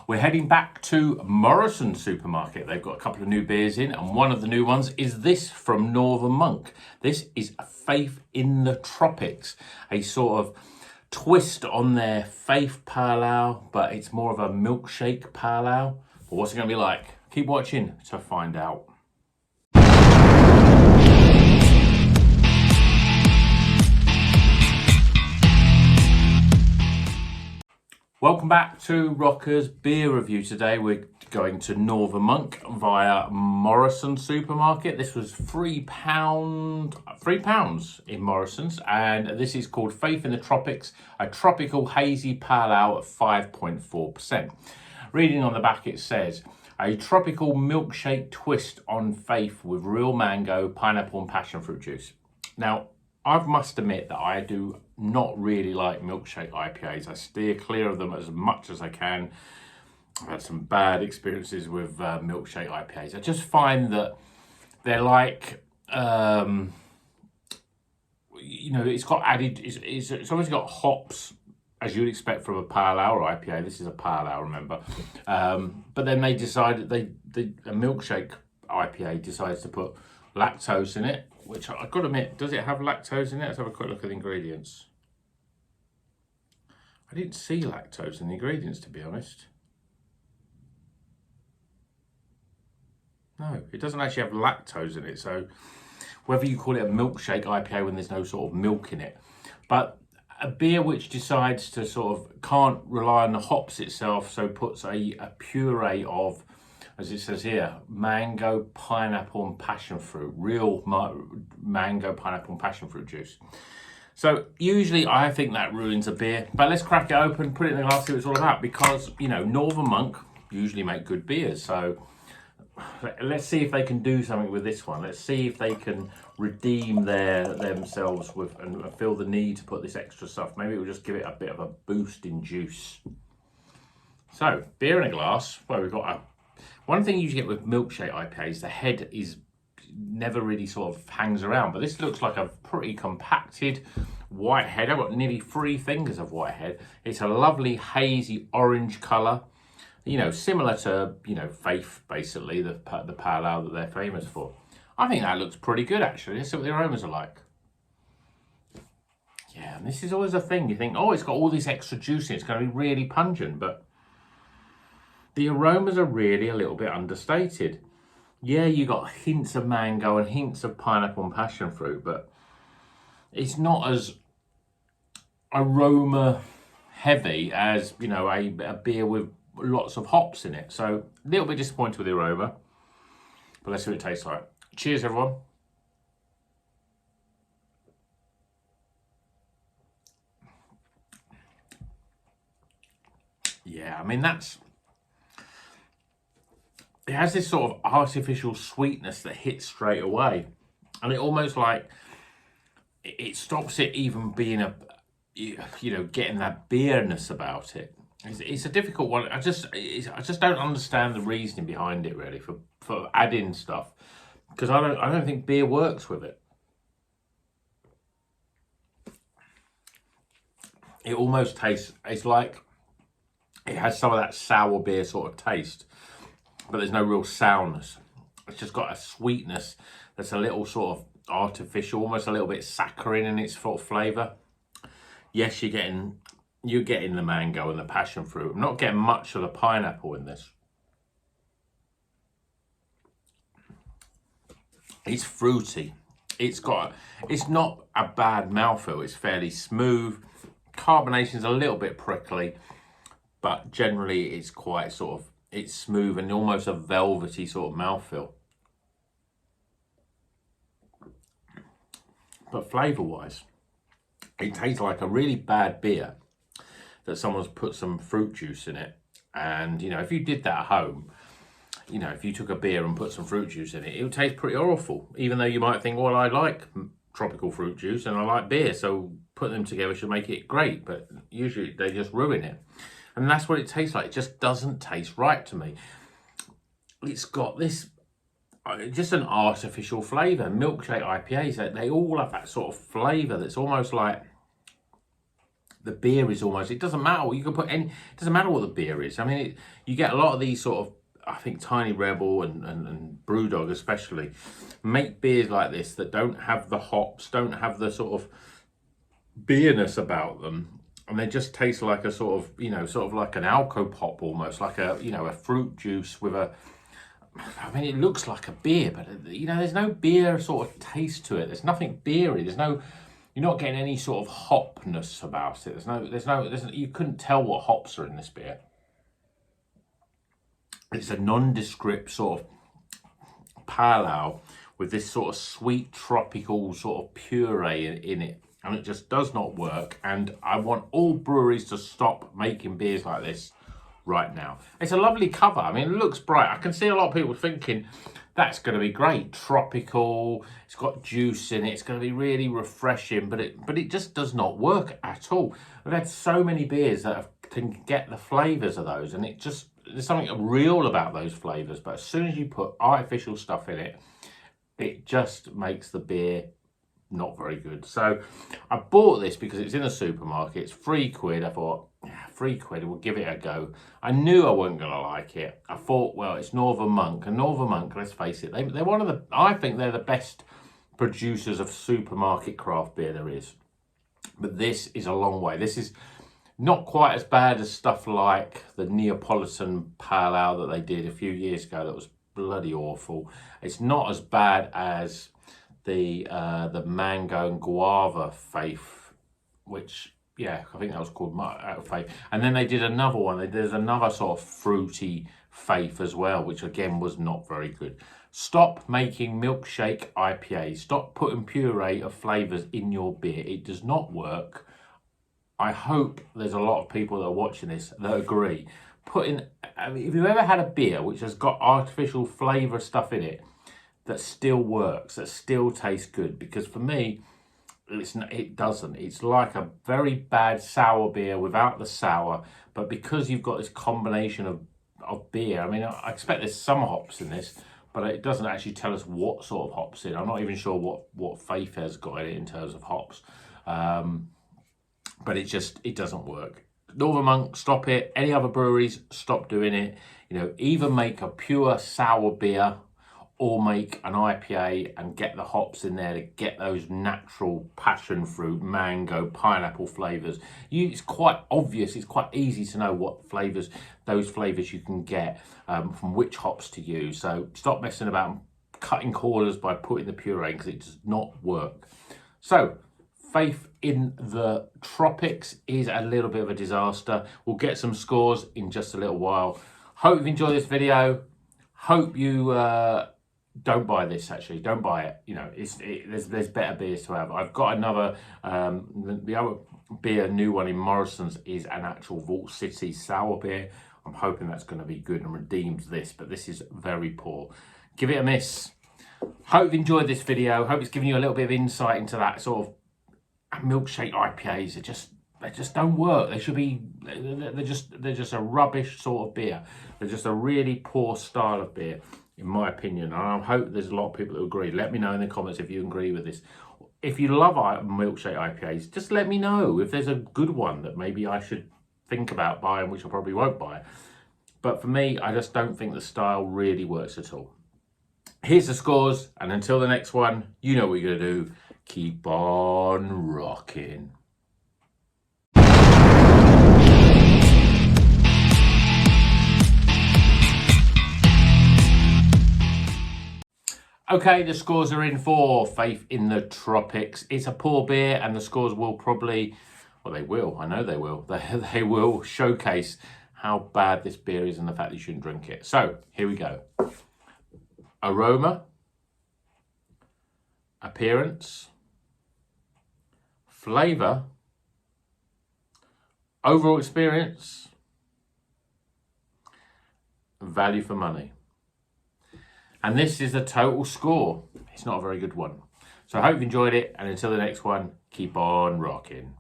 We're heading back to Morrisons supermarket. They've got a couple of new beers in, and one of the new ones is this from Northern Monk. This is Faith in the Tropics, a sort of twist on their Faith Pale Ale, but it's more of a milkshake pale ale. But what's it going to be like? Keep watching to find out. Welcome back to Rocker's Beer Review. Today we're going to Northern Monk via Morrisons supermarket. This was £3 in Morrisons, and this is called Faith in the Tropics, a tropical hazy pale ale at 5.4%. Reading on the back it says, a tropical milkshake twist on Faith with real mango, pineapple and passion fruit juice. Now, I must admit that I do not really like milkshake IPAs. I steer clear of them as much as I can. I've had some bad experiences with milkshake IPAs. I just find that they're like, it's got added, it's obviously got hops, as you'd expect from a pale ale or IPA. This is a pale ale, remember. But then they decided, a milkshake IPA decides to put lactose in it, which I've got to admit, does it have lactose in it? Let's have a quick look at the ingredients. I didn't see lactose in the ingredients, to be honest. No, it doesn't actually have lactose in it. So whether you call it a milkshake IPA when there's no sort of milk in it, but a beer which decides to sort of can't rely on the hops itself, so puts a puree of, as it says here, mango, pineapple and passion fruit, real mango, pineapple and passion fruit juice. So usually I think that ruins a beer, but let's crack it open, put it in the glass, see what it's all about, because, you know, Northern Monk usually make good beers. So let's see if they can do something with this one. Let's see if they can redeem themselves with and feel the need to put this extra stuff. Maybe it will just give it a bit of a boost in juice. So beer in a glass. Well, we've got one thing you get with milkshake IPAs, the head is never really sort of hangs around, but this looks like a pretty compacted white head. I've got nearly 3 fingers of white head. It's a lovely hazy orange colour, you know, similar to, you know, Faith, basically, the pale ale that they're famous for. I think that looks pretty good, actually. Let's see what the aromas are like. Yeah, and this is always a thing. You think, oh, it's got all this extra juice in it, it's going to be really pungent, but the aromas are really a little bit understated. Yeah, you got hints of mango and hints of pineapple and passion fruit, but it's not as aroma heavy as, you know, a beer with lots of hops in it. So a little bit disappointed with the aroma, but let's see what it tastes like. Cheers, everyone. Yeah, I mean, it has this sort of artificial sweetness that hits straight away, and it almost like it stops it even being getting that beerness about it. It's a difficult one. I just don't understand the reasoning behind it, really, for adding stuff, because I don't think beer works with it. It almost tastes, it's like it has some of that sour beer sort of taste, but there's no real sourness. It's just got a sweetness that's a little sort of artificial, almost a little bit saccharine in its sort of flavour. Yes, you're getting the mango and the passion fruit. I'm not getting much of the pineapple in this. It's fruity. It's not a bad mouthfeel. It's fairly smooth. Carbonation's a little bit prickly, but generally it's quite sort of, it's smooth and almost a velvety sort of mouthfeel. But flavour-wise, it tastes like a really bad beer that someone's put some fruit juice in it. And, you know, if you did that at home, you know, if you took a beer and put some fruit juice in it, it would taste pretty awful. Even though you might think, well, I like tropical fruit juice and I like beer, so put them together should make it great. But usually they just ruin it. And that's what it tastes like. It just doesn't taste right to me. It's got this, just an artificial flavour. Milkshake IPAs, they all have that sort of flavour that's almost like the beer is almost, it doesn't matter. You can put any, it doesn't matter what the beer is. I mean, you get a lot of these sort of, I think Tiny Rebel and Brewdog especially, make beers like this that don't have the hops, don't have the sort of beerness about them. And they just taste like a sort of, you know, sort of like an alcopop almost, like a, you know, a fruit juice with a, I mean, it looks like a beer, but, you know, there's no beer sort of taste to it. There's nothing beery. There's no, you're not getting any sort of hopness about it. You couldn't tell what hops are in this beer. It's a nondescript sort of pale ale with this sort of sweet tropical sort of puree in it. And it just does not work. And I want all breweries to stop making beers like this right now. It's a lovely cover. I mean, it looks bright. I can see a lot of people thinking that's going to be great, tropical, it's got juice in it, it's going to be really refreshing, but it just does not work at all. We've had so many beers that can get the flavors of those, and there's something real about those flavors, but as soon as you put artificial stuff in it, it just makes the beer not very good. So I bought this because it's in a supermarket. It's £3. I thought, yeah, £3, we'll give it a go. I knew I wasn't going to like it. I thought, well, it's Northern Monk. And Northern Monk, let's face it, they're one of the, I think they're the best producers of supermarket craft beer there is. But this is a long way. This is not quite as bad as stuff like the Neapolitan Pale Ale that they did a few years ago. That was bloody awful. It's not as bad as the mango and guava Faith, which, yeah, I think that was called Faith. And then they did another one. There's another sort of fruity Faith as well, which again was not very good. Stop making milkshake IPAs. Stop putting puree of flavours in your beer. It does not work. I hope there's a lot of people that are watching this that agree. I mean, if you've ever had a beer which has got artificial flavour stuff in it, that still works, that still tastes good, because for me, it doesn't. It's like a very bad sour beer without the sour, but because you've got this combination of beer, I mean, I expect there's some hops in this, but it doesn't actually tell us what sort of hops in. I'm not even sure what Faith has got in it in terms of hops, but it doesn't work. Northern Monk, stop it. Any other breweries, stop doing it. You know, either make a pure sour beer or make an IPA and get the hops in there to get those natural passion fruit, mango, pineapple flavours. It's quite obvious, it's quite easy to know what flavours, those flavours you can get from which hops to use. So stop messing about and cutting corners by putting the puree, because it does not work. So Faith in the Tropics is a little bit of a disaster. We'll get some scores in just a little while. Hope you've enjoyed this video. Hope you don't buy this, actually. Don't buy it. You know, there's better beers to have. I've got another, the other beer, new one in Morrisons, is an actual Vault City sour beer. I'm hoping that's going to be good and redeems this, but this is very poor. Give it a miss. Hope you've enjoyed this video. Hope it's given you a little bit of insight into that sort of milkshake IPAs. They just don't work. They should be, they're just a rubbish sort of beer. They're just a really poor style of beer, in my opinion. And I hope there's a lot of people who agree. Let me know in the comments if you agree with this. If you love milkshake IPAs, just let me know if there's a good one that maybe I should think about buying, which I probably won't buy. But for me, I just don't think the style really works at all. Here's the scores, and until the next one, you know what you're going to do. Keep on rocking. Okay, the scores are in for Faith in the Tropics. It's a poor beer, and the scores will probably, well, they will, I know they will, they will showcase how bad this beer is and the fact that you shouldn't drink it. So, here we go. Aroma, appearance, flavour, overall experience, value for money. And this is the total score. It's not a very good one. So I hope you enjoyed it, and until the next one, keep on rocking.